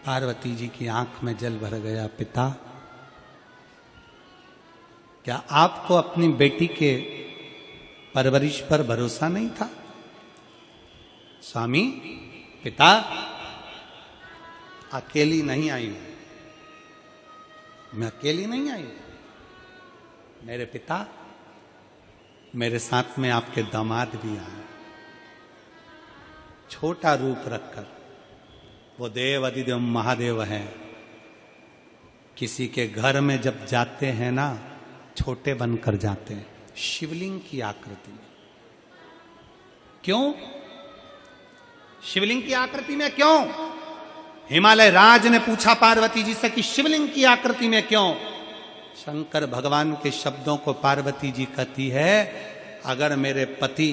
पार्वती जी की आंख में जल भर गया। पिता, क्या आपको अपनी बेटी के परवरिश पर भरोसा नहीं था? स्वामी, पिता, अकेली नहीं आई हूं, मैं अकेली नहीं आई हूं। मेरे पिता, मेरे साथ में आपके दामाद भी आए, छोटा रूप रखकर। वो देव अधिदेव महादेव हैं। किसी के घर में जब जाते हैं ना, छोटे बनकर जाते हैं, शिवलिंग की आकृति में। क्यों शिवलिंग की आकृति में? क्यों? हिमालय राज ने पूछा पार्वती जी से कि शिवलिंग की आकृति में क्यों? शंकर भगवान के शब्दों को पार्वती जी कहती है, अगर मेरे पति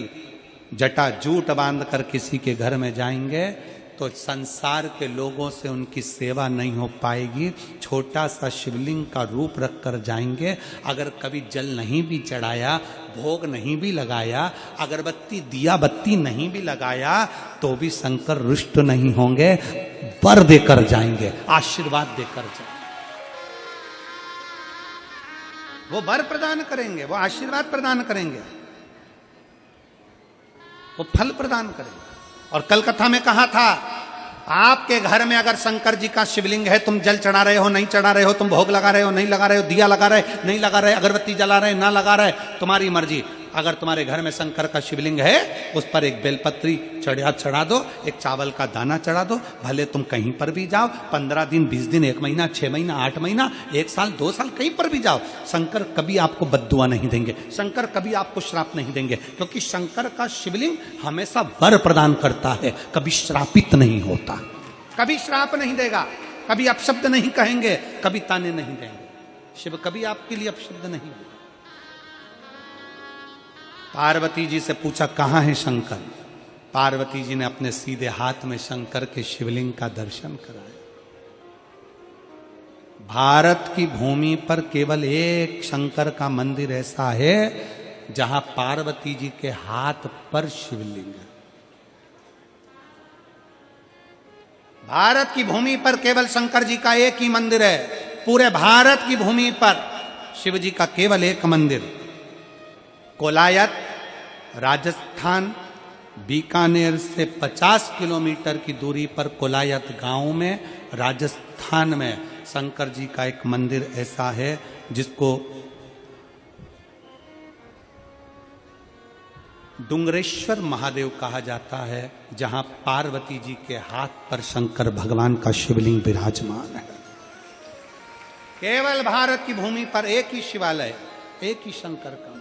जटा जूट बांध कर किसी के घर में जाएंगे तो संसार के लोगों से उनकी सेवा नहीं हो पाएगी। छोटा सा शिवलिंग का रूप रख कर जाएंगे। अगर कभी जल नहीं भी चढ़ाया, भोग नहीं भी लगाया, अगरबत्ती दिया बत्ती नहीं भी लगाया, तो भी शंकर रुष्ट नहीं होंगे। वर देकर जाएंगे, आशीर्वाद देकर जाएंगे। वो वर प्रदान करेंगे, वो आशीर्वाद प्रदान करेंगे, वो फल प्रदान करेंगे। और कल कथा में कहा था, आपके घर में अगर शंकर जी का शिवलिंग है, तुम जल चढ़ा रहे हो नहीं चढ़ा रहे हो, तुम भोग लगा रहे हो नहीं लगा रहे हो, दिया लगा रहे नहीं लगा रहे, अगरबत्ती जला रहे ना लगा रहे, तुम्हारी मर्जी। अगर तुम्हारे घर में शंकर का शिवलिंग है, उस पर एक बेलपत्री चढ़ा दो, एक चावल का दाना चढ़ा दो। भले तुम कहीं पर भी जाओ, 15 दिन 20 दिन 1 महीना 6 महीना 8 महीना 1 साल 2 साल कहीं पर भी जाओ, शंकर कभी आपको बद्दुआ नहीं देंगे, शंकर कभी आपको श्राप नहीं देंगे। क्योंकि शंकर का शिवलिंग हमेशा वर प्रदान करता है, कभी श्रापित नहीं होता, कभी श्राप नहीं देगा, कभी अपशब्द नहीं कहेंगे, कभी ताने नहीं देंगे। शिव कभी आपके लिए अपशब्द नहीं। पार्वती जी से पूछा, कहां है शंकर? पार्वती जी ने अपने सीधे हाथ में शंकर के शिवलिंग का दर्शन कराया। भारत की भूमि पर केवल एक शंकर का मंदिर ऐसा है जहां पार्वती जी के हाथ पर शिवलिंग है। भारत की भूमि पर केवल शंकर जी का एक ही मंदिर है। पूरे भारत की भूमि पर शिव जी का केवल एक मंदिर। कोलायत, राजस्थान, बीकानेर से 50 किलोमीटर की दूरी पर कोलायत गांव में, राजस्थान में शंकर जी का एक मंदिर ऐसा है जिसको डुंगरेश्वर महादेव कहा जाता है, जहां पार्वती जी के हाथ पर शंकर भगवान का शिवलिंग विराजमान है। केवल भारत की भूमि पर एक ही शिवालय, एक ही शंकर का।